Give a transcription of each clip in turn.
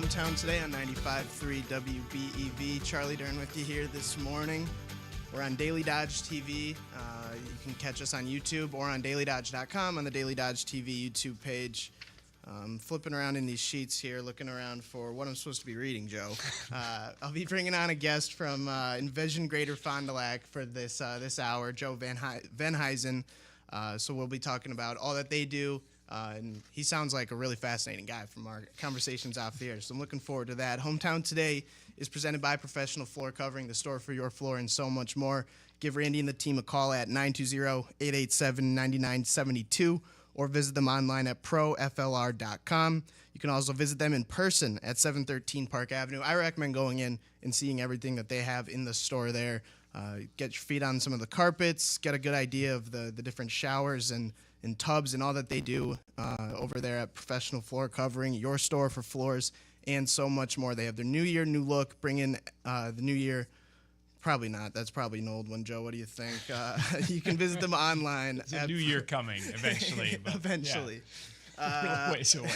Hometown today on 95.3 WBEV. Charlie Dern with you here this morning. We're on DailyDodgeTV. You can catch us on YouTube or on DailyDodge.com on the DailyDodgeTV YouTube page. Flipping around in these sheets here, looking around for what I'm supposed to be reading, Joe. I'll be bringing on a guest from Envision Greater Fond du Lac for this hour, Joe Van Huysen. So we'll be talking about all that they do. And he sounds like a really fascinating guy from our conversations off the air, so I'm looking forward to that. Hometown Today is presented by Professional Floor Covering, the store for your floor and so much more. Give Randy and the team a call at 920-887-9972 or visit them online at proflr.com. You can also visit them in person at 713 Park Avenue. I recommend going in and seeing everything that they have in the store there. Get your feet on some of the carpets, get a good idea of the different showers and tubs and all that they do over there at Professional Floor Covering, your store for floors, and so much more. They have their new year, new look, bring in the new year. Probably not. That's probably an old one, Joe. What do you think? You can visit them online. It's a new year coming eventually. But eventually. Yeah. Ways away.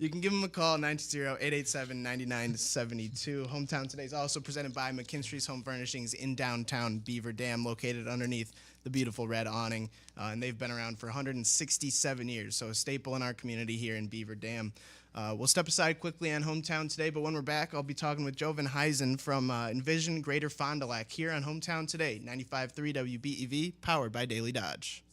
You can give them a call, 920-887-9972. Hometown Today is also presented by McKinstry's Home Furnishings in downtown Beaver Dam, located underneath the beautiful red awning. And they've been around for 167 years, so a staple in our community here in Beaver Dam. We'll step aside quickly on Hometown Today, but when we're back, I'll be talking with Joe Van Huysen from Envision Greater Fond du Lac here on Hometown Today, 95.3 WBEV, powered by Daily Dodge.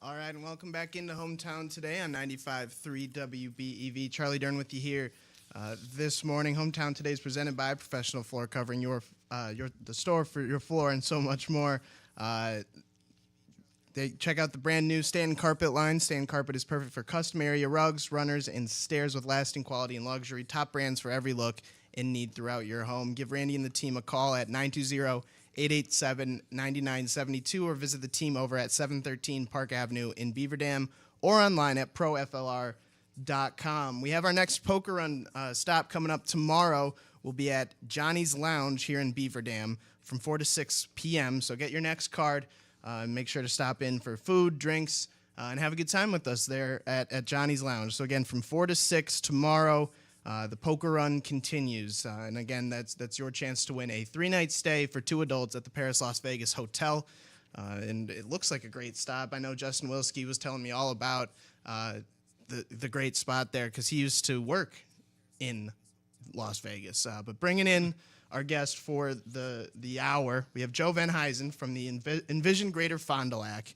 All right, and welcome back into Hometown today on 95.3 WBEV. Charlie Dern with you here this morning. Hometown today is presented by Professional Floor Covering, the store for your floor and so much more. They check out the brand new Stand Carpet line. Stand Carpet is perfect for custom area rugs, runners, and stairs with lasting quality and luxury. Top brands for every look and need throughout your home. Give Randy and the team a call at 920-887-9972 or visit the team over at 713 Park Avenue in Beaver Dam or online at proflr.com. We have our next poker run stop coming up tomorrow. We'll be at Johnny's Lounge here in Beaver Dam from 4 to 6 p.m. So get your next card. Make sure to stop in for food, drinks, and have a good time with us there at Johnny's Lounge. So again, from 4 to 6 tomorrow, the poker run continues. And again, that's your chance to win a 3-night stay for 2 adults at the Paris Las Vegas Hotel. And it looks like a great stop. I know Justin Wilski was telling me all about the great spot there because he used to work in Las Vegas. But bringing in our guest for the hour, we have Joe Van Huysen from the Envision Greater Fond du Lac.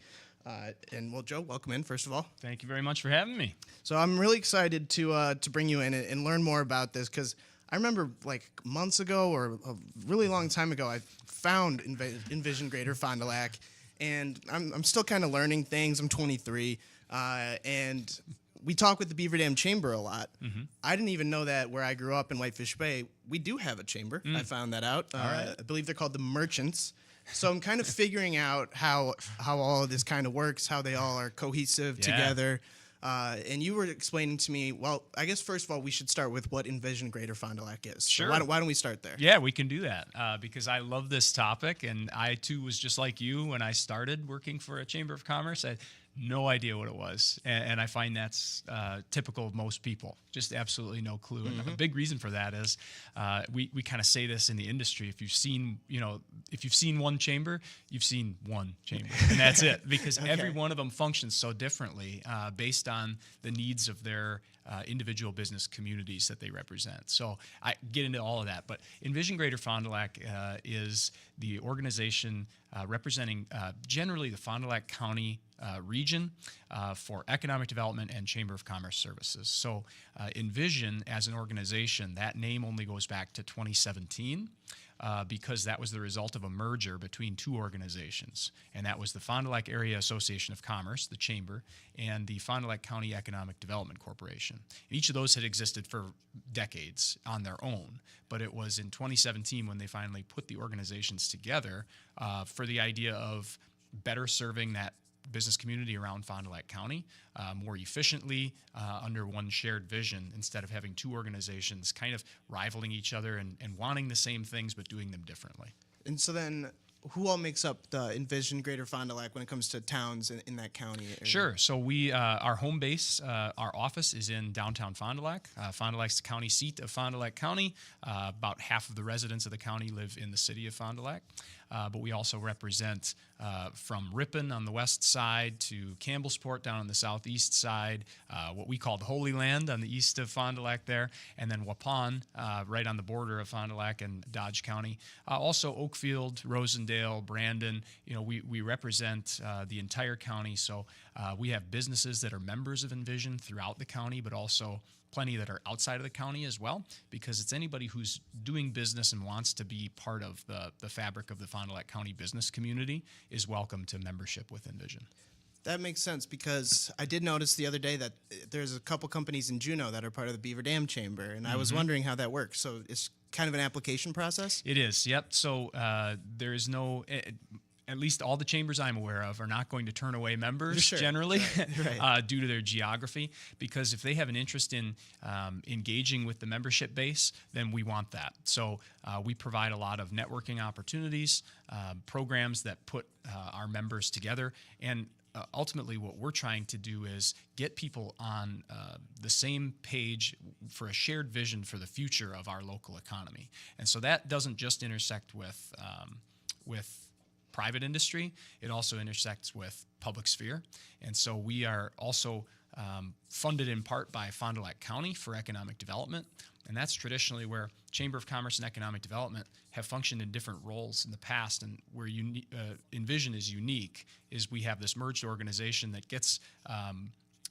And well, Joe, welcome in, first of all. Thank you very much for having me. So I'm really excited to bring you in and learn more about this because I remember like months ago or a really long time ago, I found Envision Greater Fond du Lac, and I'm still kind of learning things. I'm 23, and we talk with the Beaver Dam Chamber a lot. Mm-hmm. I didn't even know that where I grew up in Whitefish Bay, we do have a chamber. I found that out. Right. I believe they're called the Merchants. So I'm kind of figuring out how all of this kind of works, how they all are cohesive together. And you were explaining to me, well, I guess first of all, we should start with what Envision Greater Fond du Lac is. Sure. So why don't we start there? Yeah, we can do that because I love this topic. And I, too, was just like you when I started working for a Chamber of Commerce. I had no idea what it was. And I find that's typical of most people, just absolutely no clue. And a big reason for that is we kind of say this in the industry. If you've seen one chamber, you've seen one chamber. And that's it, because every one of them functions so differently based on the needs of their individual business communities that they represent. So I get into all of that. But Envision Greater Fond du Lac is the organization representing generally the Fond du Lac County region for economic development and Chamber of Commerce services. So Envision as an organization, that name only goes back to 2017 because that was the result of a merger between 2 organizations. And that was the Fond du Lac Area Association of Commerce, the Chamber, and the Fond du Lac County Economic Development Corporation. Each of those had existed for decades on their own, but it was in 2017 when they finally put the organizations together for the idea of better serving that business community around Fond du Lac County more efficiently under one shared vision, instead of having 2 organizations kind of rivaling each other and wanting the same things but doing them differently. And so then who all makes up the Envision Greater Fond du Lac when it comes to towns in that county area? Sure. So we, our home base, our office is in downtown Fond du Lac. Fond du Lac's the county seat of Fond du Lac County. About half of the residents of the county live in the city of Fond du Lac. But we also represent from Ripon on the west side to Campbellsport down on the southeast side, what we call the Holy Land on the east of Fond du Lac there, and then Waupun right on the border of Fond du Lac and Dodge County. Also Oakfield, Rosendale, Brandon. You know, we represent the entire county, so we have businesses that are members of Envision throughout the county, but also plenty that are outside of the county as well, because it's anybody who's doing business and wants to be part of the fabric of the Fond du Lac County business community is welcome to membership with Envision. That makes sense, because I did notice the other day that there's a couple companies in Juneau that are part of the Beaver Dam Chamber, and I was wondering how that works. So it's kind of an application process? It is, yep. So there is no... At least all the chambers I'm aware of are not going to turn away members generally Right. Due to their geography, because if they have an interest in engaging with the membership base, then we want that. So we provide a lot of networking opportunities, programs that put our members together, and ultimately what we're trying to do is get people on the same page for a shared vision for the future of our local economy. And so that doesn't just intersect with private industry, it also intersects with public sphere. And so we are also funded in part by Fond du Lac County for economic development. And that's traditionally where Chamber of Commerce and Economic Development have functioned in different roles in the past. And where Envision is unique is we have this merged organization that gets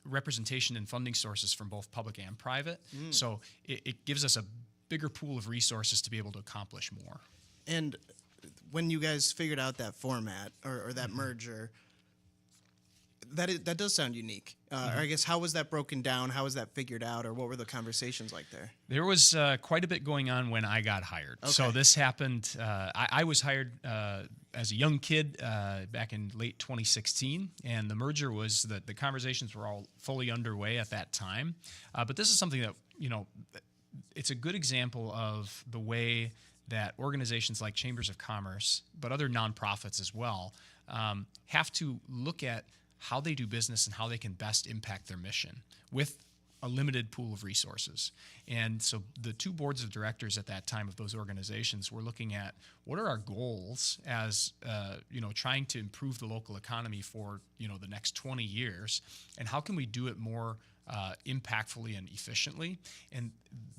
representation and funding sources from both public and private. So it gives us a bigger pool of resources to be able to accomplish more. And when you guys figured out that format or that merger, that does sound unique. Or I guess, how was that broken down? How was that figured out? Or what were the conversations like there? There was quite a bit going on when I got hired. Okay. So this happened, I was hired as a young kid back in late 2016, and the merger was, the conversations were all fully underway at that time. But this is something that, it's a good example of the way that organizations like Chambers of Commerce, but other nonprofits as well, have to look at how they do business and how they can best impact their mission with a limited pool of resources. And so the two boards of directors at that time of those organizations were looking at what are our goals as, trying to improve the local economy for, the next 20 years, and how can we do it more impactfully and efficiently. And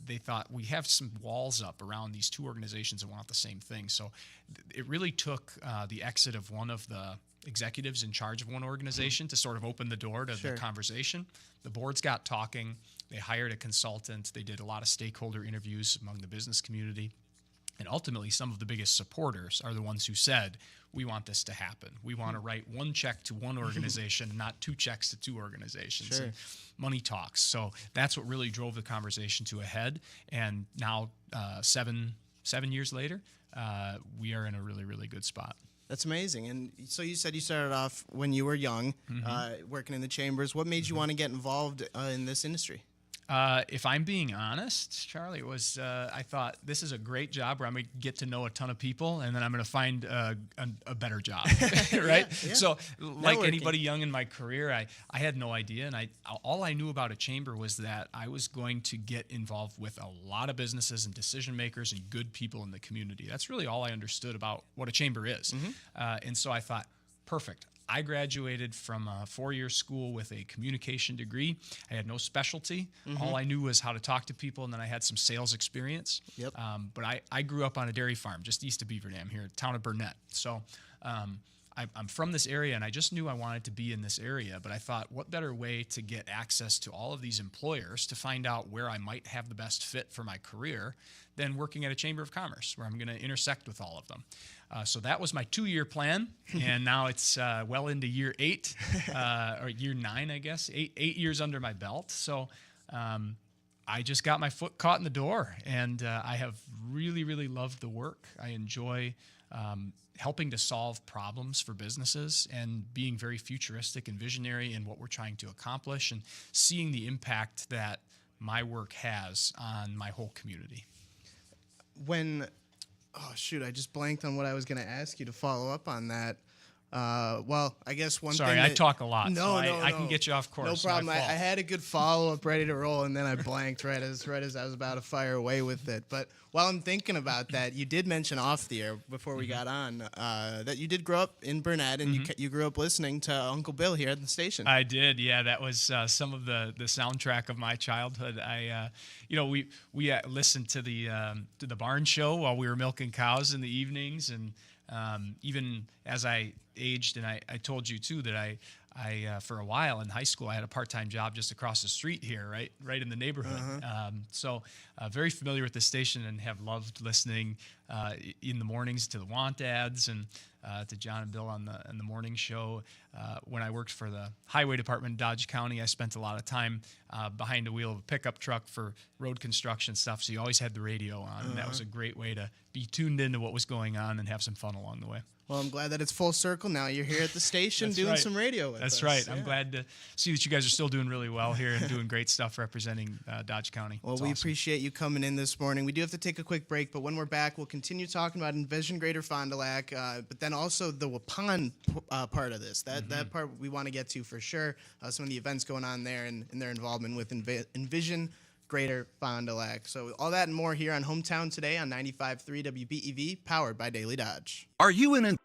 they thought, we have some walls up around these two organizations that want the same thing. So it really took the exit of one of the executives in charge of one organization to sort of open the door to the conversation. The boards got talking. They hired a consultant. They did a lot of stakeholder interviews among the business community. And ultimately, some of the biggest supporters are the ones who said, we want this to happen. We want to write one check to one organization and not two checks to two organizations. Sure. And money talks. So that's what really drove the conversation to a head. And now, 7 years later, we are in a really, really good spot. That's amazing. And so you said you started off when you were young, working in the chambers. What made you want to get involved in this industry? If I'm being honest, Charlie, it was, I thought this is a great job where I'm going to get to know a ton of people, and then I'm going to find a better job, right? Yeah. So like Networking. anybody young in my career, I had no idea. And all I knew about a chamber was that I was going to get involved with a lot of businesses and decision makers and good people in the community. That's really all I understood about what a chamber is. And so I thought, perfect. I graduated from a 4-year school with a communication degree. I had no specialty. All I knew was how to talk to people, and then I had some sales experience. Yep. But I grew up on a dairy farm just east of Beaver Dam here, town of Burnett. So I'm from this area, and I just knew I wanted to be in this area. But I thought, what better way to get access to all of these employers to find out where I might have the best fit for my career than working at a Chamber of Commerce, where I'm going to intersect with all of them. So that was my 2-year plan, and now it's well into year 8, or year 9, I guess, 8 years under my belt. So I just got my foot caught in the door, and I have really, really loved the work. I enjoy helping to solve problems for businesses and being very futuristic and visionary in what we're trying to accomplish and seeing the impact that my work has on my whole community. Oh, shoot, I just blanked on what I was going to ask you to follow up on that. Well, I guess one thing. Sorry, I talk a lot. No, I can get you off course. No problem. I had a good follow-up ready to roll, and then I blanked right as I was about to fire away with it. But while I'm thinking about that, you did mention off the air before we got on that you did grow up in Burnett, and you grew up listening to Uncle Bill here at the station. I did, yeah. That was some of the soundtrack of my childhood. We listened to the barn show while we were milking cows in the evenings, and even as I aged, and I told you too that I for a while in high school I had a part-time job just across the street here, right in the neighborhood. So very familiar with the station and have loved listening in the mornings to the want ads and to John and Bill on the morning show. When I worked for the highway department in Dodge County, I spent a lot of time behind the wheel of a pickup truck for road construction stuff. So you always had the radio on, and that was a great way to be tuned into what was going on and have some fun along the way. Well, I'm glad that it's full circle now. You're here at the station doing some radio with us. That's right. Yeah. I'm glad to see that you guys are still doing really well here and doing great stuff representing Dodge County. Well, That's we awesome. appreciate you coming in this morning. We do have to take a quick break, but when we're back, we'll continue talking about Envision Greater Fond du Lac, but then also the Waupun part of this. That part we want to get to for sure. Some of the events going on there and their involvement with Envision Greater Fond du Lac. So all that and more here on Hometown Today on 95.3 WBEV, powered by Daily Dodge. Are you an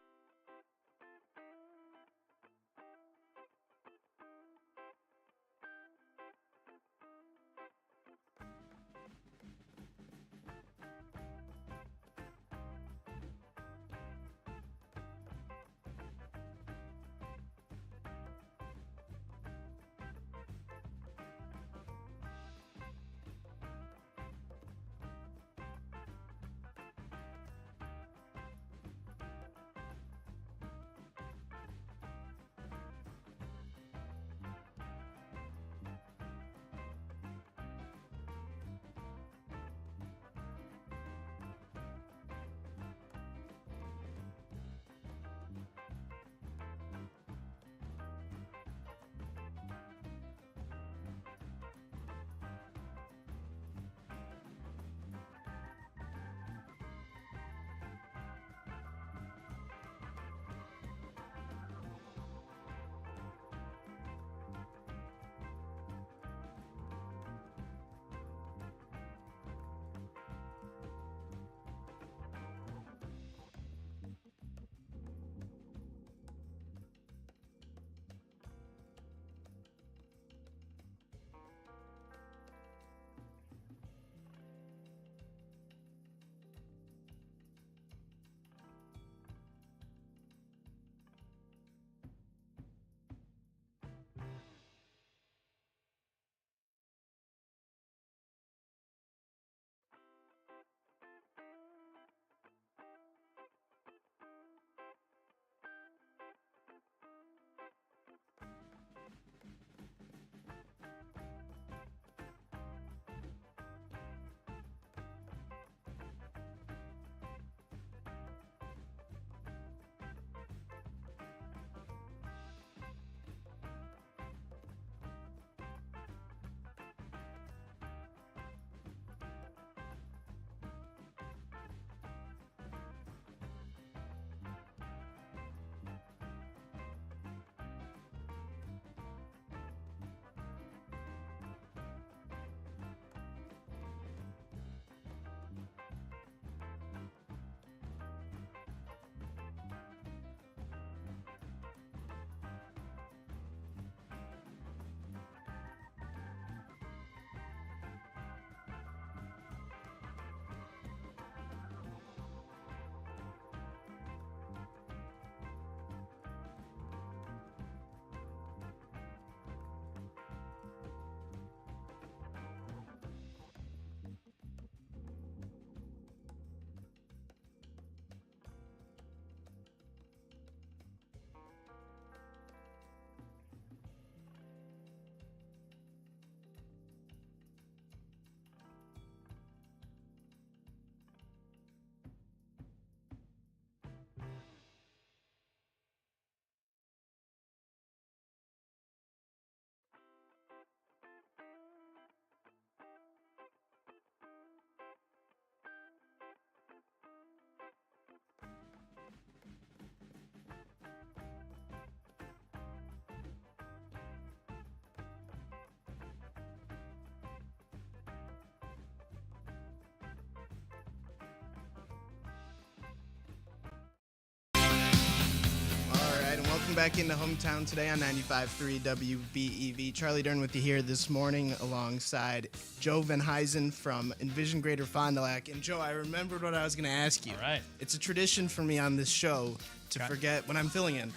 back into Hometown today on 95.3 WBEV. Charlie Dern with you here this morning alongside Joe Van Huysen from Envision Greater Fond du Lac. And Joe, I remembered what I was going to ask you. All right. It's a tradition for me on this show to forget when I'm filling in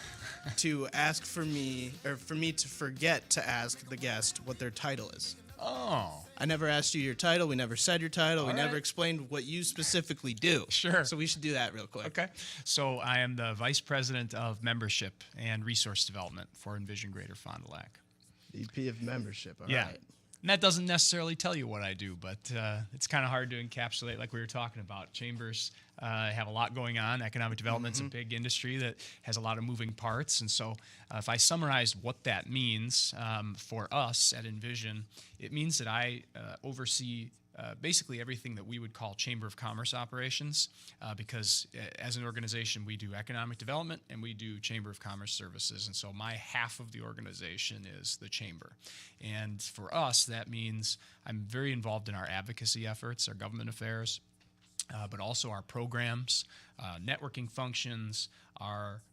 to ask for me to forget to ask the guest what their title is. Oh. I never asked you your title. We never said your title. We All never right. explained what you specifically do. Sure. So we should do that real quick. Okay. So I am the Vice President of Membership and Resource Development for Envision Greater Fond du Lac. VP of Membership. All Yeah. right. And that doesn't necessarily tell you what I do, but it's kind of hard to encapsulate like we were talking about. Chambers have a lot going on. Economic development's a big industry that has a lot of moving parts. And so if I summarize what that means for us at Envision, it means that I oversee basically everything that we would call Chamber of Commerce operations, because as an organization, we do economic development and we do Chamber of Commerce services. And so my half of the organization is the Chamber. And for us, that means I'm very involved in our advocacy efforts, our government affairs, but also our programs, networking functions,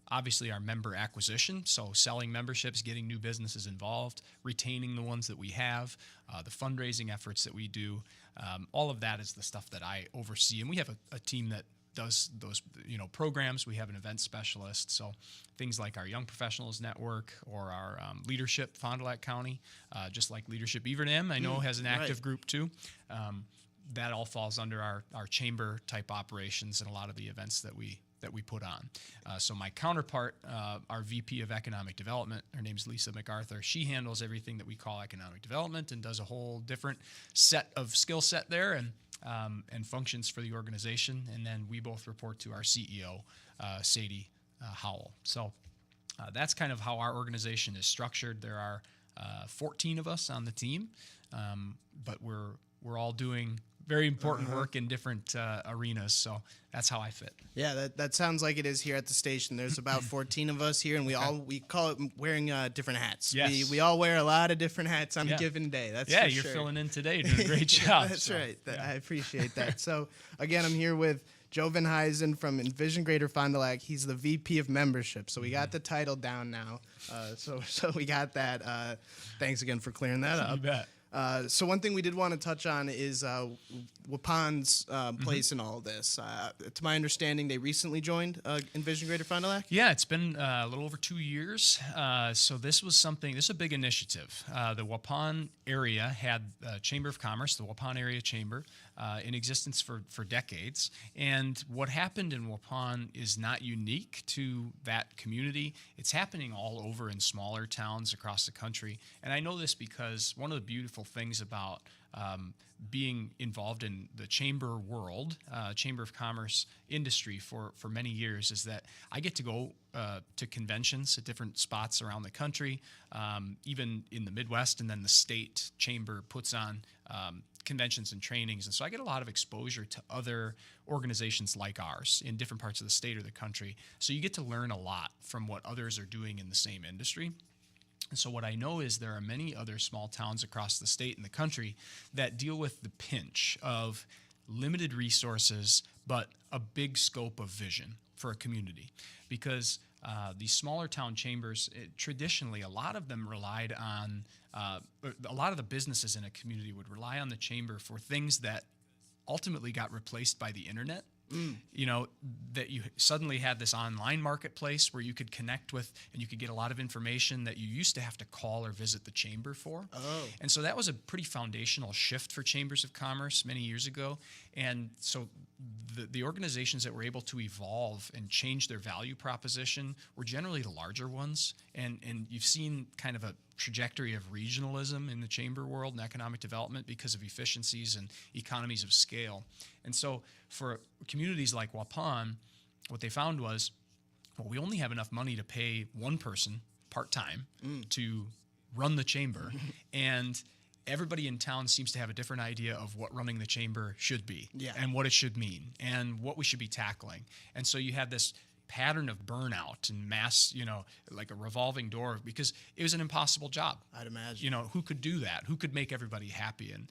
obviously our member acquisition, so selling memberships, getting new businesses involved, retaining the ones that we have, the fundraising efforts that we do. All of that is the stuff that I oversee, and we have a team that does those programs. We have an event specialist, so things like our Young Professionals Network or our Leadership Fond du Lac County, just like Leadership Beaver, I know has an active group too. That all falls under our chamber type operations and a lot of the events that we put on. So my counterpart, our VP of Economic Development, her name's Lisa MacArthur. She handles everything that we call economic development and does a whole different set of skill set there and functions for the organization. And then we both report to our CEO, Sadie Howell. So that's kind of how our organization is structured. There are 14 of us on the team, but we're all doing very important work in different arenas, so that's how I fit. Yeah, that sounds like it is here at the station. There's about 14 of us here, and we call it wearing different hats. Yes. We all wear a lot of different hats on a given day. That's for you're sure. filling in today, doing a great job. That's right. I appreciate that. So again, I'm here with Joe Van Huysen from Envision Greater Fond du Lac. He's the VP of Membership, so we got the title down now. So we got that. Thanks again for clearing that up. You bet. So one thing we did want to touch on is Waupun's place in all of this. To my understanding, they recently joined Envision Greater Fond du Lac? Yeah, it's been a little over 2 years. So this is a big initiative. The Waupun area had a Chamber of Commerce, the Waupun Area Chamber, in existence for decades. And what happened in Waupun is not unique to that community. It's happening all over in smaller towns across the country. And I know this because one of the beautiful things about being involved in the chamber world, Chamber of Commerce industry for many years is that I get to go to conventions at different spots around the country, even in the Midwest, and then the state chamber puts on conventions and trainings. And so I get a lot of exposure to other organizations like ours in different parts of the state or the country. So you get to learn a lot from what others are doing in the same industry. And so what I know is there are many other small towns across the state and the country that deal with the pinch of limited resources, but a big scope of vision for a community. Because these smaller town chambers, traditionally, a lot of them relied on, a lot of the businesses in a community would rely on the chamber for things that ultimately got replaced by the internet. That you suddenly had this online marketplace where you could connect with and you could get a lot of information that you used to have to call or visit the chamber for. Oh. And so that was a pretty foundational shift for chambers of commerce many years ago. And so the organizations that were able to evolve and change their value proposition were generally the larger ones. And you've seen kind of a trajectory of regionalism in the chamber world and economic development because of efficiencies and economies of scale. And so for communities like Waupun, what they found was, well, we only have enough money to pay one person part-time to run the chamber, and everybody in town seems to have a different idea of what running the chamber should be and what it should mean and what we should be tackling. And so you had this pattern of burnout and mass, like a revolving door, because it was an impossible job. I'd imagine. Who could do that? Who could make everybody happy? And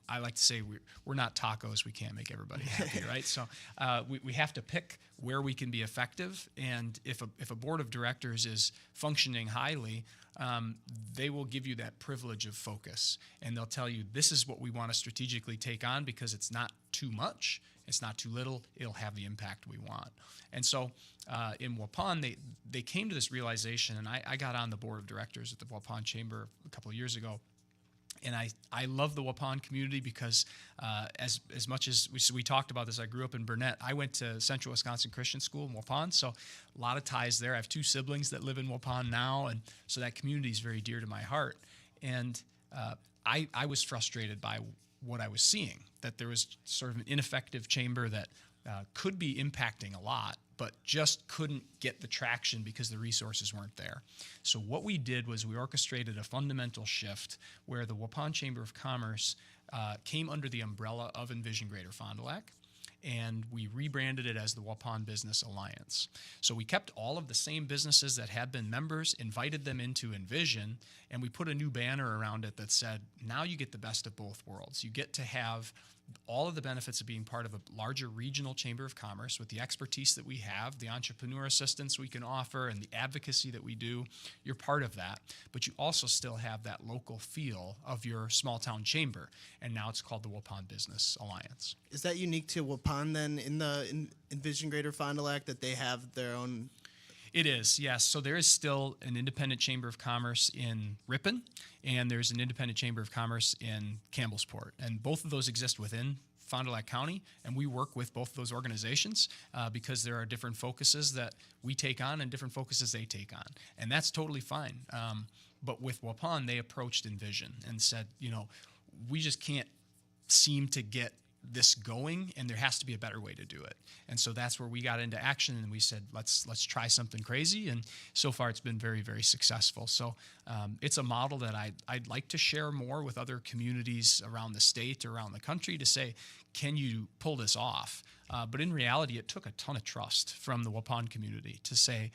I like to say we're not tacos. We can't make everybody happy, right? So we have to pick where we can be effective. And if a board of directors is functioning highly, they will give you that privilege of focus. And they'll tell you, this is what we want to strategically take on because it's not too much. It's not too little. It'll have the impact we want. And so in Waupun, they came to this realization, and I got on the board of directors at the Waupun Chamber a couple of years ago. And I love the Waupun community because as much as we talked about this, I grew up in Burnett. I went to Central Wisconsin Christian School in Waupun, so a lot of ties there. I have 2 siblings that live in Waupun now, and so that community is very dear to my heart. And I was frustrated by what I was seeing, that there was sort of an ineffective chamber that could be impacting a lot, but just couldn't get the traction because the resources weren't there. So what we did was we orchestrated a fundamental shift where the Waupun Chamber of Commerce came under the umbrella of Envision Greater Fond du Lac, and we rebranded it as the Waupun Business Alliance. So we kept all of the same businesses that had been members, invited them into Envision, and we put a new banner around it that said, now you get the best of both worlds. You get to have all of the benefits of being part of a larger regional chamber of commerce with the expertise that we have, the entrepreneur assistance we can offer, and the advocacy that we do. You're part of that, but you also still have that local feel of your small town chamber, and now it's called the Waupun Business Alliance. Is that unique to Waupun then in Envision Greater Fond du Lac that they have their own? It is, yes. So there is still an independent chamber of commerce in Ripon, and there's an independent chamber of commerce in Campbellsport. And both of those exist within Fond du Lac County, and we work with both of those organizations because there are different focuses that we take on and different focuses they take on. And that's totally fine. But with Waupun, they approached Envision and said, we just can't seem to get this going, and there has to be a better way to do it. And so that's where we got into action, and we said, let's try something crazy. And so far it's been very, very successful. So it's a model that I'd like to share more with other communities around the state or around the country to say, can you pull this off? But in reality, it took a ton of trust from the Waupun community to say,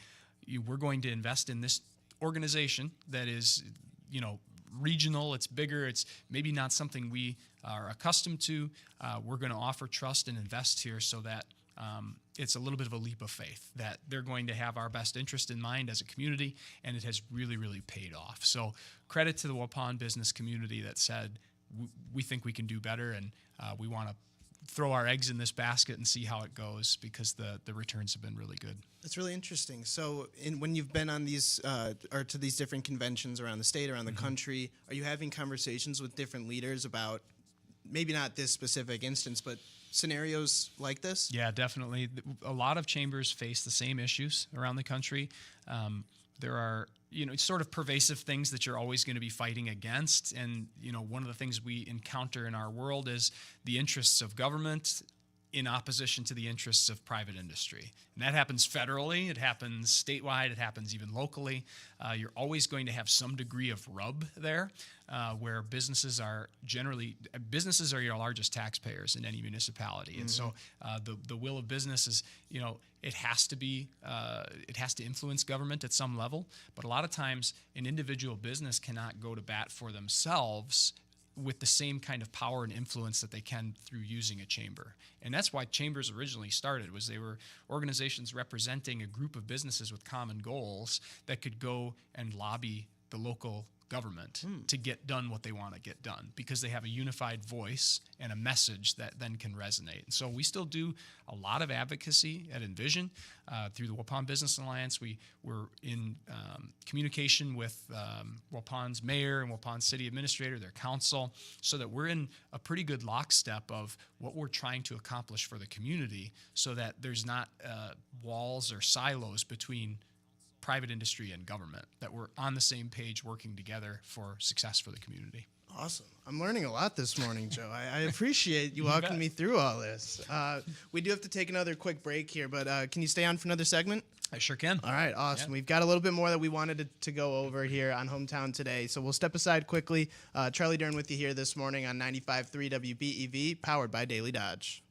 we're going to invest in this organization that is, regional, it's bigger, it's maybe not something we are accustomed to. We're going to offer trust and invest here so that it's a little bit of a leap of faith that they're going to have our best interest in mind as a community, and it has really, really paid off. So credit to the Waupun business community that said, we think we can do better, and we want to throw our eggs in this basket and see how it goes because the returns have been really good. That's really interesting. So when you've been on these or to these different conventions around the state, around the country, are you having conversations with different leaders about maybe not this specific instance, but scenarios like this? Yeah, definitely. A lot of chambers face the same issues around the country. There are, sort of pervasive things that you're always going to be fighting against. And, one of the things we encounter in our world is the interests of government in opposition to the interests of private industry. And that happens federally, it happens statewide, it happens even locally. You're always going to have some degree of rub there, where businesses are your largest taxpayers in any municipality. And so the will of business is, it has to influence government at some level, but a lot of times an individual business cannot go to bat for themselves with the same kind of power and influence that they can through using a chamber. And that's why chambers originally started, was they were organizations representing a group of businesses with common goals that could go and lobby the local government to get done what they want to get done because they have a unified voice and a message that then can resonate. And so we still do a lot of advocacy at Envision through the Waupun Business Alliance. We're in communication with Waupun's mayor and Waupun city administrator, their council, so that we're in a pretty good lockstep of what we're trying to accomplish for the community so that there's not walls or silos between private industry and government, that we're on the same page working together for success for the community. Awesome. I'm learning a lot this morning, Joe. I appreciate you walking me through all this. We do have to take another quick break here, but can you stay on for another segment? I sure can. All right, awesome. Yeah. We've got a little bit more that we wanted to go over here on Hometown Today, so we'll step aside quickly. Charlie Dern with you here this morning on 95.3 WBEV, powered by Daily Dodge.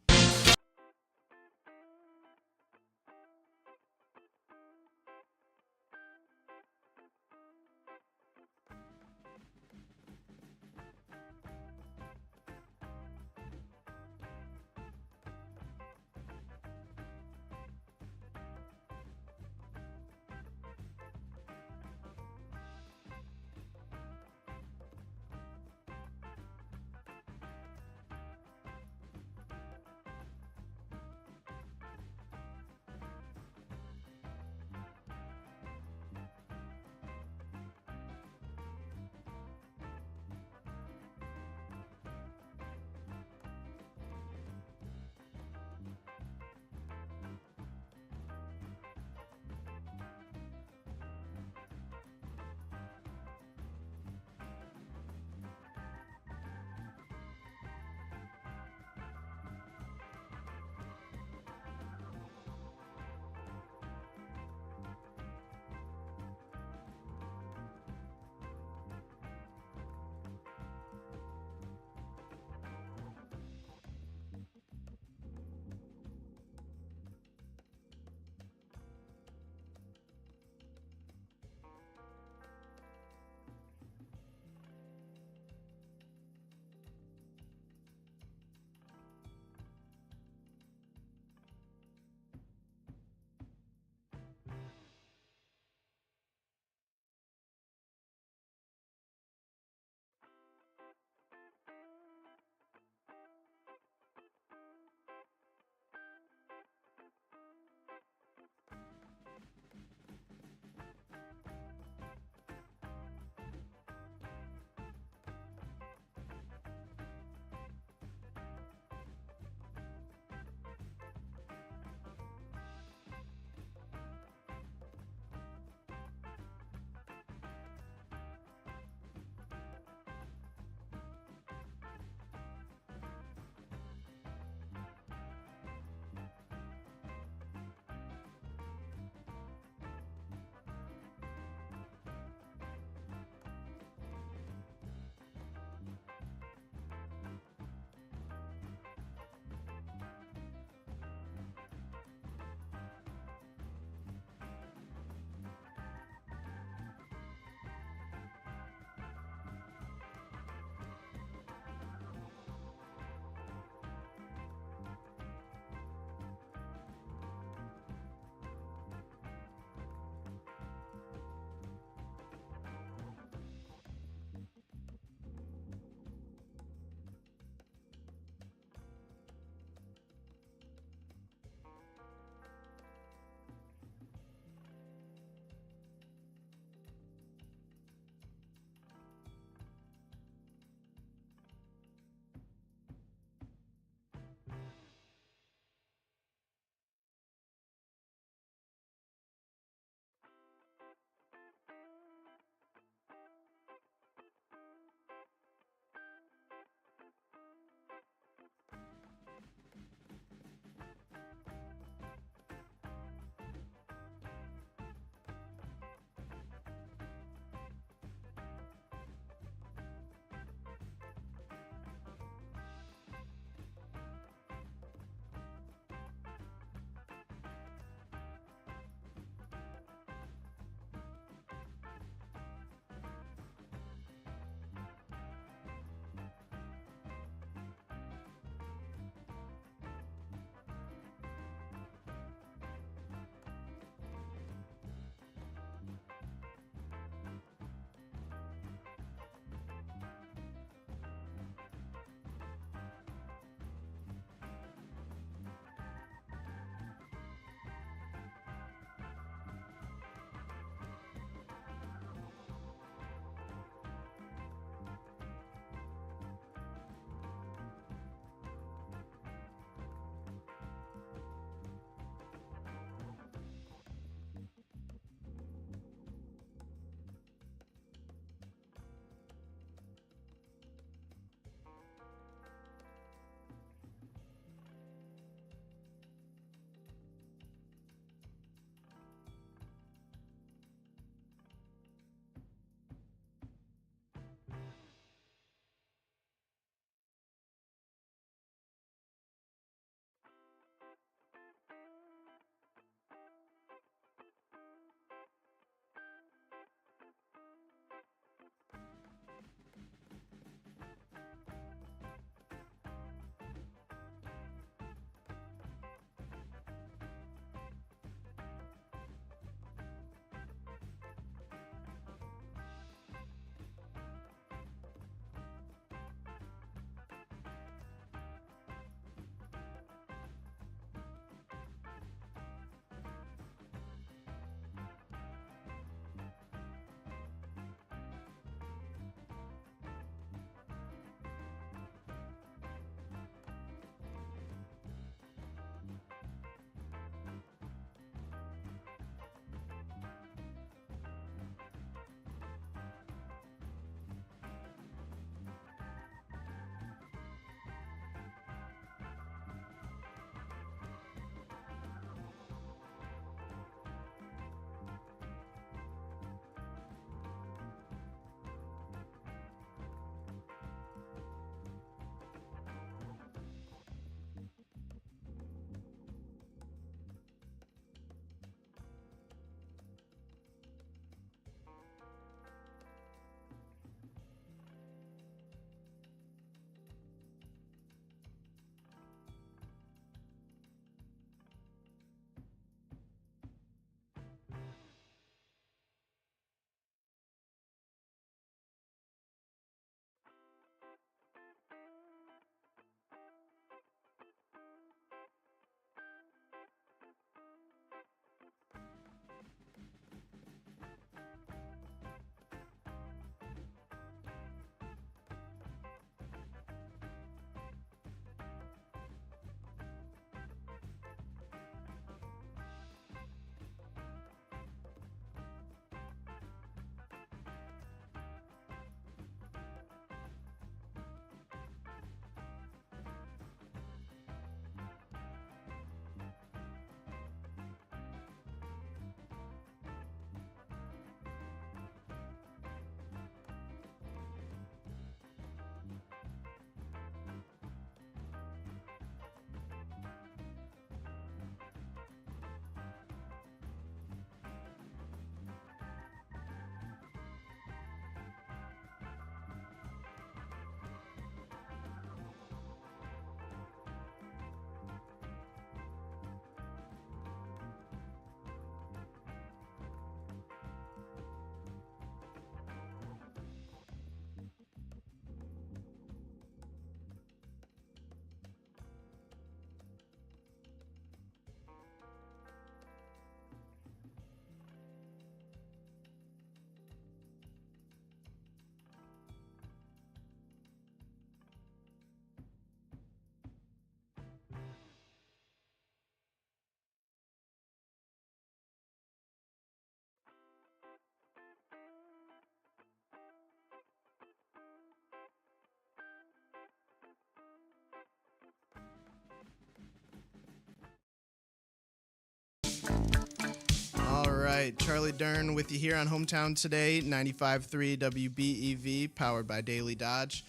right, Charlie Dern with you here on Hometown Today, 95.3 WBEV, powered by Daily Dodge.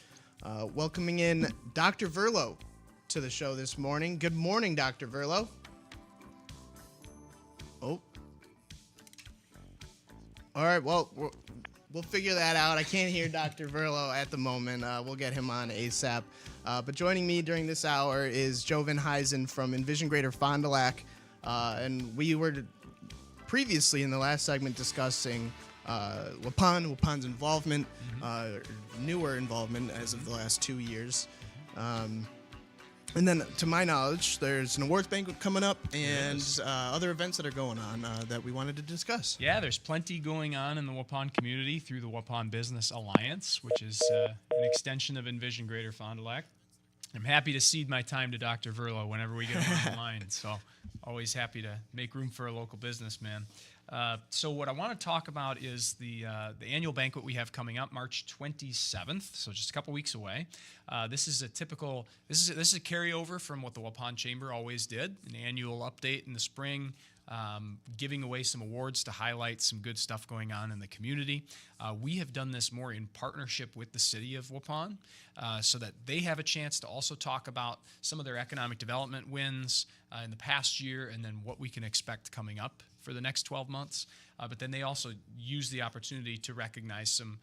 Welcoming in Dr. Verlo to the show this morning. Good morning, Dr. Verlo. Oh. All right, well, we'll figure that out. I can't hear Dr. Verlo at the moment. We'll get him on ASAP. But joining me during this hour is Jovan Heisen from Envision Greater Fond du Lac. And we were previously in the last segment discussing Waupun, involvement, newer involvement as of the last 2 years. And then, to my knowledge, there's an awards banquet coming up and other events that are going on that we wanted to discuss. Yeah, there's plenty going on in the Waupun community through the Waupun Business Alliance, which is an extension of Envision Greater Fond du Lac. I'm happy to cede my time to Dr. Verlo whenever we get him on the line. So always happy to make room for a local businessman. So what I want to talk about is the annual banquet we have coming up March 27th, so just a couple weeks away. This is a carryover from what the Waupun Chamber always did, an annual update in the spring, giving away some awards to highlight some good stuff going on in the community. We have done this more in partnership with the city of Waupun so that they have a chance to also talk about some of their economic development wins in the past year and then what we can expect coming up for the next 12 months. But then they also use the opportunity to recognize some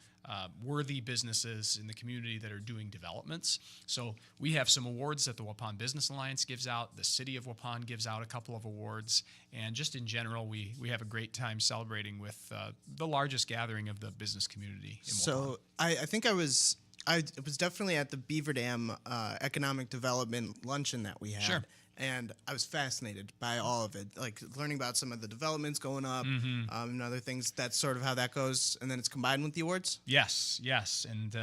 worthy businesses in the community that are doing developments. So we have some awards that the Waupun Business Alliance gives out. The city of Waupun gives out a couple of awards. And just in general, we have a great time celebrating with the largest gathering of the business community in Waupun. So I think I was definitely at the Beaver Dam economic development luncheon that we had. Sure. And I was fascinated by all of it, like learning about some of the developments going up and other things. That's sort of how that goes. And then it's combined with the awards? Yes. And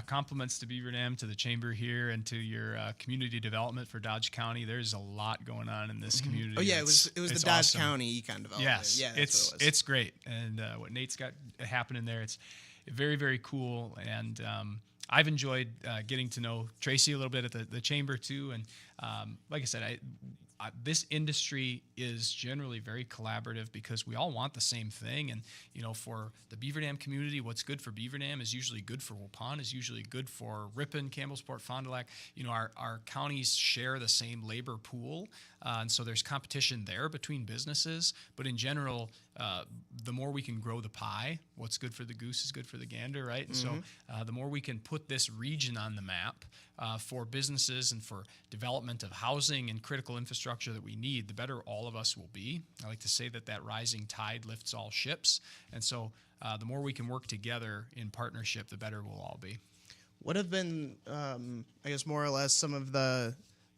compliments to Beaver Dam, to the Chamber here, and to your community development for Dodge County. There's a lot going on in this community. Oh, yeah, it was the Dodge awesome. County econ development. Yes, yeah, that's what it was. It's great. And what Nate's got happening there, it's very, very cool. And I've enjoyed getting to know Tracy a little bit at the Chamber too, and like I said, this industry is generally very collaborative because we all want the same thing. And for the Beaver Dam community, what's good for Beaver Dam is usually good for Waupun, is usually good for Ripon, Campbellsport, Fond du Lac. Our counties share the same labor pool, and so there's competition there between businesses. But in general, the more we can grow the pie, what's good for the goose is good for the gander, right? And so the more we can put this region on the map for businesses and for development of housing and critical infrastructure that we need, the better all of us will be. I like to say that rising tide lifts all ships. And so the more we can work together in partnership, the better we'll all be. What have been, I guess, more or less some of the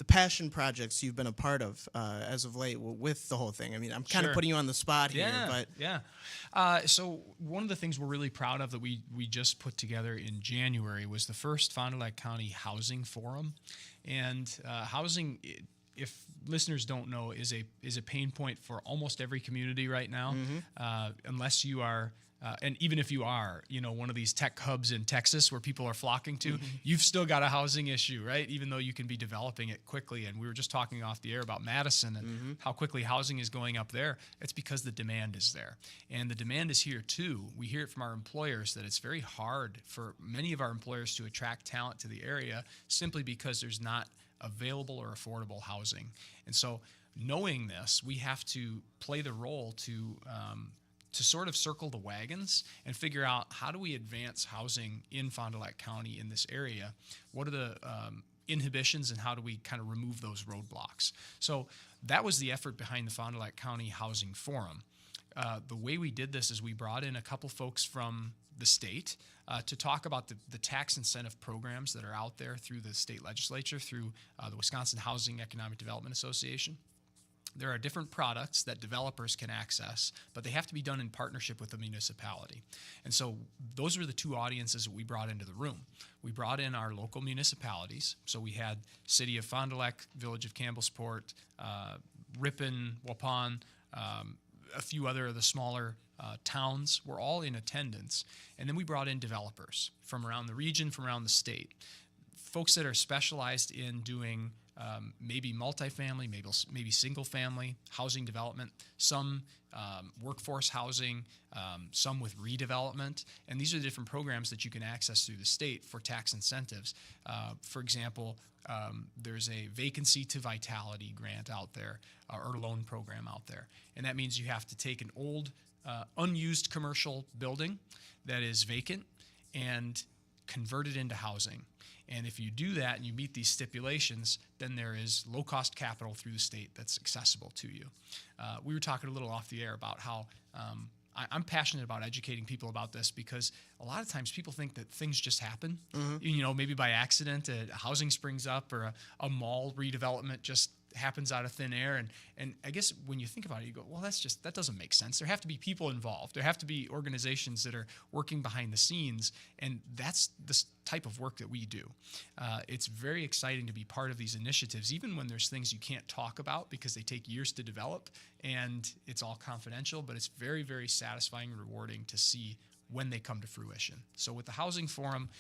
passion projects you've been a part of as of late with the whole thing? I mean, I'm kind of putting you on the spot here, but so one of the things we're really proud of that we just put together in January was the first Fond du Lac County Housing Forum, and housing, if listeners don't know, is a pain point for almost every community right now, unless you are. And even if you are, one of these tech hubs in Texas where people are flocking to, you've still got a housing issue, right? Even though you can be developing it quickly. And we were just talking off the air about Madison and how quickly housing is going up there. It's because the demand is there. And the demand is here too. We hear it from our employers that it's very hard for many of our employers to attract talent to the area simply because there's not available or affordable housing. And so knowing this, we have to play the role to sort of circle the wagons and figure out how do we advance housing in Fond du Lac County in this area? What are the inhibitions and how do we kind of remove those roadblocks? So that was the effort behind the Fond du Lac County Housing Forum. The way we did this is we brought in a couple folks from the state to talk about the tax incentive programs that are out there through the state legislature, through the Wisconsin Housing Economic Development Association. There are different products that developers can access, but they have to be done in partnership with the municipality. And so those are the two audiences that we brought into the room. We brought in our local municipalities. So we had City of Fond du Lac, Village of Campbellsport, Ripon, Waupun, a few other of the smaller towns were all in attendance. And then we brought in developers from around the region, from around the state. folks that are specialized in doing maybe multifamily, maybe single family housing development, some workforce housing, some with redevelopment. And these are the different programs that you can access through the state for tax incentives. For example, there's a vacancy to vitality grant out there, or loan program out there. And that means you have to take an old, unused commercial building that is vacant and convert it into housing. And if you do that and you meet these stipulations, then there is low-cost capital through the state that's accessible to you. We were talking a little off the air about how I'm passionate about educating people about this, because a lot of times people think that things just happen. Maybe by accident, a housing springs up, or a mall redevelopment just happens out of thin air. And I guess when you think about it, you go, well, that doesn't make sense. There have to be people involved. There have to be organizations that are working behind the scenes, and that's the type of work that we do. It's very exciting to be part of these initiatives, even when there's things you can't talk about because they take years to develop and it's all confidential, but it's very, very satisfying and rewarding to see when they come to fruition. So with the Housing Forum,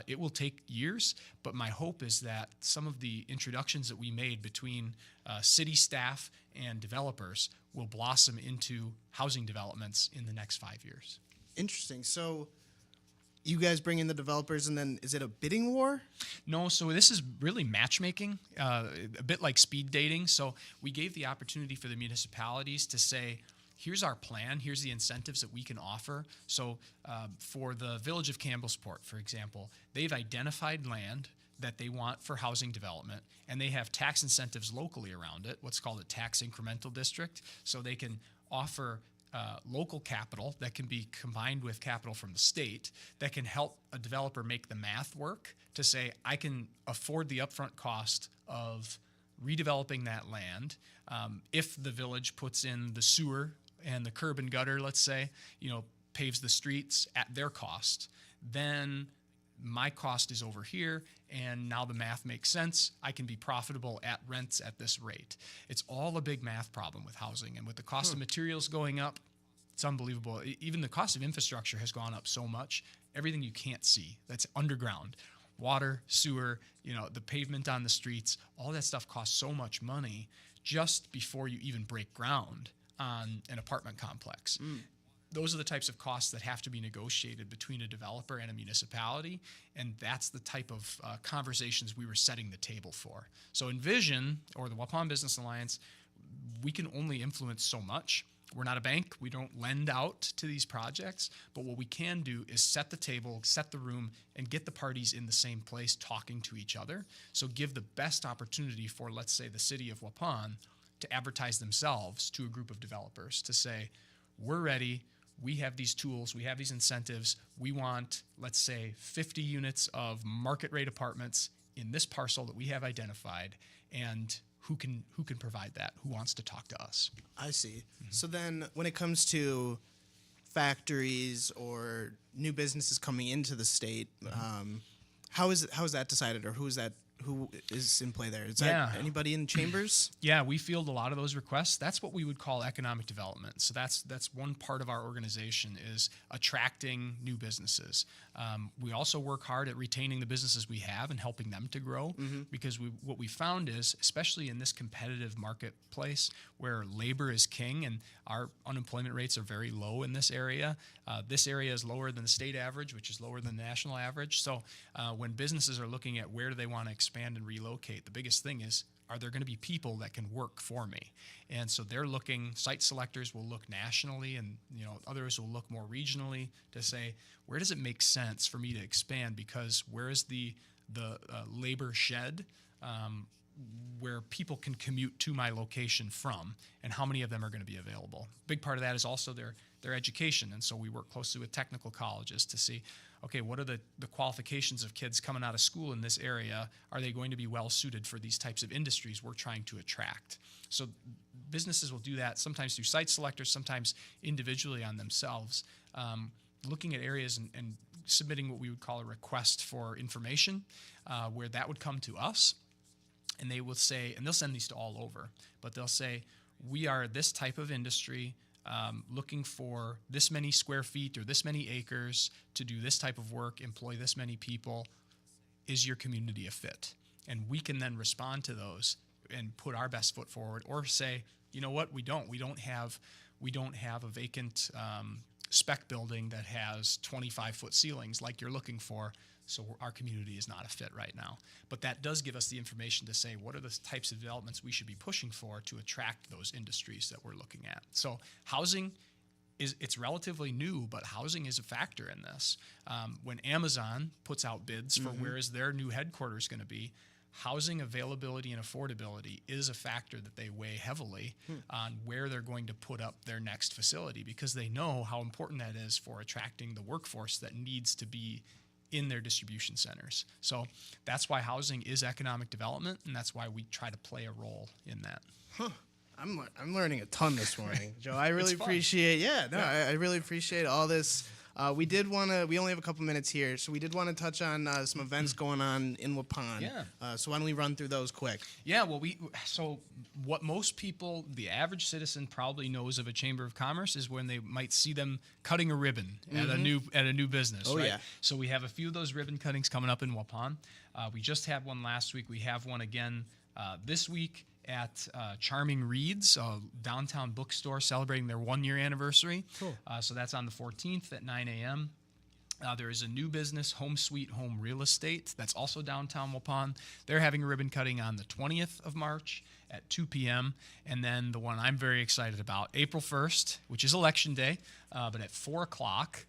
it will take years, but my hope is that some of the introductions that we made between city staff and developers will blossom into housing developments in the next 5 years. Interesting. So you guys bring in the developers, and then is it a bidding war? No, so this is really matchmaking, a bit like speed dating. So we gave the opportunity for the municipalities to say, here's our plan, here's the incentives that we can offer. So for the village of Campbellsport, for example, they've identified land that they want for housing development, and they have tax incentives locally around it, what's called a tax incremental district. So they can offer local capital that can be combined with capital from the state that can help a developer make the math work to say, I can afford the upfront cost of redeveloping that land. If the village puts in the sewer and the curb and gutter, let's say, paves the streets at their cost, then my cost is over here, and now the math makes sense. I can be profitable at rents at this rate. It's all a big math problem with housing, and with the cost of materials going up, it's unbelievable. Even the cost of infrastructure has gone up so much. Everything you can't see that's underground, water, sewer, the pavement on the streets, all that stuff costs so much money just before you even break ground on an apartment complex. Those are the types of costs that have to be negotiated between a developer and a municipality, and that's the type of conversations we were setting the table for. So Envision, or the Waupun Business Alliance, we can only influence so much. We're not a bank. We don't lend out to these projects, but what we can do is set the table, set the room, and get the parties in the same place talking to each other. So give the best opportunity for, let's say, the city of Waupun to advertise themselves to a group of developers to say, we're ready. We have these tools, we have these incentives. We want, let's say, 50 units of market rate apartments in this parcel that we have identified, and who can provide that? Who wants to talk to us? I see. So then when it comes to factories or new businesses coming into the state, how is that decided, or who is in play there? Is that anybody in chambers? Yeah, we field a lot of those requests. That's what we would call economic development. So that's one part of our organization, is attracting new businesses. We also work hard at retaining the businesses we have and helping them to grow, because what we found is, especially in this competitive marketplace where labor is king and our unemployment rates are very low in this area is lower than the state average, which is lower than the national average. So when businesses are looking at where do they want to expand and relocate, the biggest thing is, are there going to be people that can work for me? And so they're looking, site selectors will look nationally, and others will look more regionally to say, where does it make sense for me to expand? Because where is the labor shed where people can commute to my location from, and how many of them are going to be available? Big part of that is also their education, and so we work closely with technical colleges to see, okay, what are the qualifications of kids coming out of school in this area? Are they going to be well suited for these types of industries we're trying to attract? So businesses will do that sometimes through site selectors, sometimes individually on themselves, looking at areas and submitting what we would call a request for information, where that would come to us. And they will say, and they'll send these to all over, but they'll say, we are this type of industry, looking for this many square feet or this many acres to do this type of work, employ this many people. is your community a fit? And we can then respond to those and put our best foot forward, or say, you know what, we don't have a vacant spec building that has 25-foot ceilings like you're looking for, so our community is not a fit right now. But that does give us the information to say what are the types of developments we should be pushing for to attract those industries that we're looking at. So housing it's relatively new, but housing is a factor in this. When Amazon puts out bids for where is their new headquarters going to be, housing availability and affordability is a factor that they weigh heavily on where they're going to put up their next facility, because they know how important that is for attracting the workforce that needs to be in their distribution centers. So that's why housing is economic development, and that's why we try to play a role in that. Huh. I'm learning a ton this morning, Joe. I really appreciate. I really appreciate all this. We only have a couple minutes here, so we did want to touch on some events going on in Waupun. Yeah. So why don't we run through those quick? Yeah. Well, so what most people, the average citizen, probably knows of a Chamber of Commerce is when they might see them cutting a ribbon at a new business. Oh, right? yeah. So we have a few of those ribbon cuttings coming up in Waupun. We just had one last week. We have one again this week at Charming Reads, a downtown bookstore celebrating their 1-year anniversary. Cool. So that's on the 14th at 9 a.m. There is a new business, Home Sweet Home Real Estate, that's also downtown Waupun. They're having a ribbon cutting on the 20th of March at 2 p.m. And then the one I'm very excited about, April 1st, which is Election Day, but at 4 o'clock,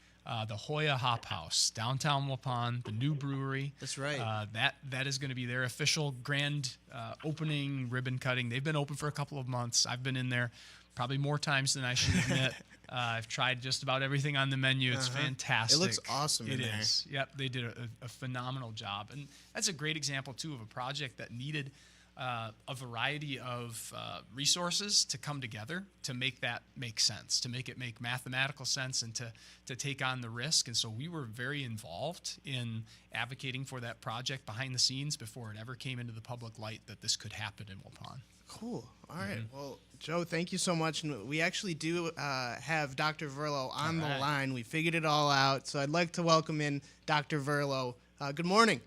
the Hoya Hop House, downtown Waupun, the new brewery. That's right. That is going to be their official grand opening ribbon cutting. They've been open for a couple of months. I've been in there probably more times than I should admit. I've tried just about everything on the menu. It's fantastic. It looks awesome in there. It is. Yep, they did a phenomenal job. And that's a great example, too, of a project that needed a variety of resources to come together to make that make sense, to make it make mathematical sense, and to take on the risk. And so we were very involved in advocating for that project behind the scenes before it ever came into the public light that this could happen in Waupun. Cool. All right. Well, Joe, thank you so much. And we actually do have Dr. Verlo on the line. We figured it all out. So I'd like to welcome in Dr. Verlo. Good morning.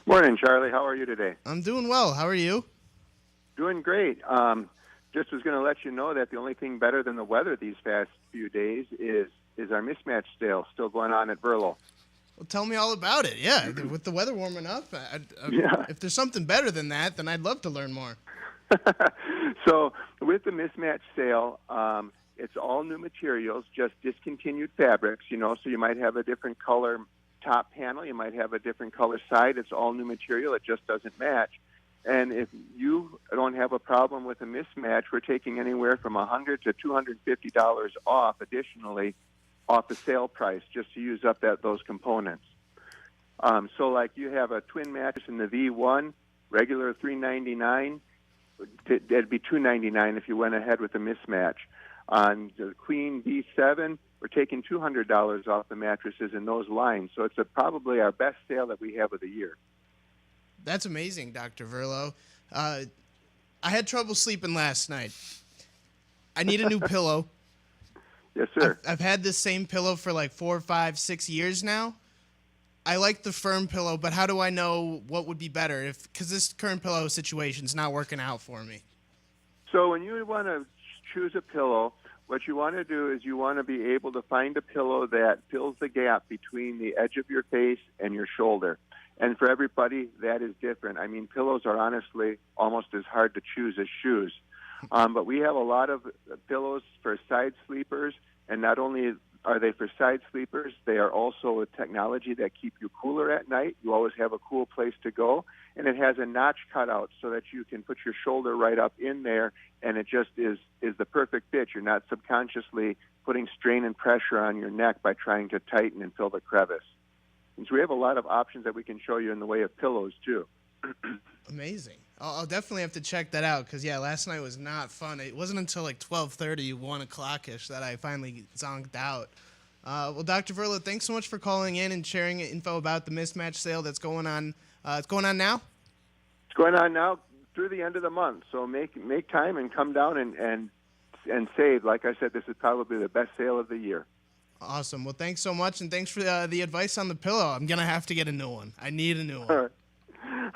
Morning, Charlie. How are you today? I'm doing well. How are you? Doing great. Just was going to let you know that the only thing better than the weather these past few days is our mismatch sale still going on at Verlo. Well, tell me all about it. Yeah, with the weather warming up, if there's something better than that, then I'd love to learn more. So with the mismatch sale, it's all new materials, just discontinued fabrics, so you might have a different color top panel, you might have a different color side. It's all new material. It just doesn't match. And if you don't have a problem with a mismatch, we're taking anywhere from $100 to $250 off additionally off the sale price just to use up those components. So like you have a twin mattress in the V1, regular $399. That'd be $299 if you went ahead with a mismatch. On the Queen V7, we're taking $200 off the mattresses in those lines. So it's probably our best sale that we have of the year. That's amazing, Dr. Verlo. I had trouble sleeping last night. I need a new pillow. Yes, sir. I've had this same pillow for like 4, 5, 6 years now. I like the firm pillow, but how do I know what would be better? Because this current pillow situation is not working out for me. So when you want to choose a pillow, what you want to do is you want to be able to find a pillow that fills the gap between the edge of your face and your shoulder. And for everybody, that is different. I mean, pillows are honestly almost as hard to choose as shoes. But we have a lot of pillows for side sleepers, and not only are they for side sleepers, they are also a technology that keep you cooler at night. You always have a cool place to go. And it has a notch cutout so that you can put your shoulder right up in there, and it just is the perfect fit. You're not subconsciously putting strain and pressure on your neck by trying to tighten and fill the crevice. And so we have a lot of options that we can show you in the way of pillows, too. Amazing. I'll definitely have to check that out because, last night was not fun. It wasn't until like 12:30, 1 o'clock-ish that I finally zonked out. Well, Dr. Verlo, thanks so much for calling in and sharing info about the mismatch sale that's going on. It's going on now? It's going on now through the end of the month. So make time and come down and save. Like I said, this is probably the best sale of the year. Awesome. Well, thanks so much, and thanks for the advice on the pillow. I'm going to have to get a new one. I need a new one. All right.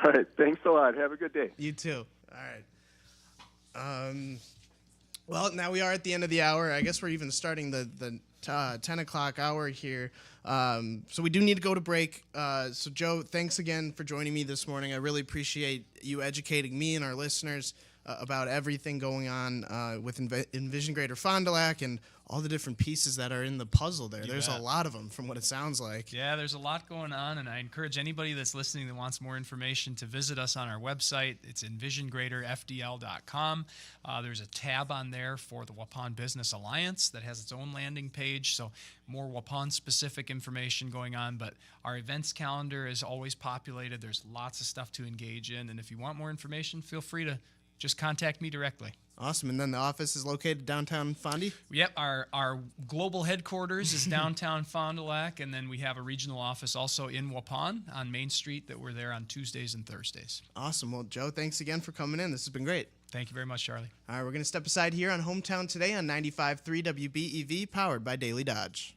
All right. Thanks a lot. Have a good day. You too. All right. Well, now we are at the end of the hour. I guess we're even starting the 10 o'clock hour here. So we do need to go to break. So, Joe, thanks again for joining me this morning. I really appreciate you educating me and our listeners about everything going on with Envision Greater Fond du Lac and all the different pieces that are in the puzzle there. There's a lot of them from what it sounds like. Yeah, there's a lot going on, and I encourage anybody that's listening that wants more information to visit us on our website. It's envisiongreaterfdl.com. There's a tab on there for the Waupun Business Alliance that has its own landing page, so more Waupun-specific information going on, but our events calendar is always populated. There's lots of stuff to engage in, and if you want more information, feel free to just contact me directly. Awesome. And then the office is located downtown Fondy? Yep. Our global headquarters is downtown Fond du Lac, and then we have a regional office also in Waupun on Main Street that we're there on Tuesdays and Thursdays. Awesome. Well, Joe, thanks again for coming in. This has been great. Thank you very much, Charlie. All right, we're going to step aside here on Hometown Today on 95.3 WBEV, powered by Daily Dodge.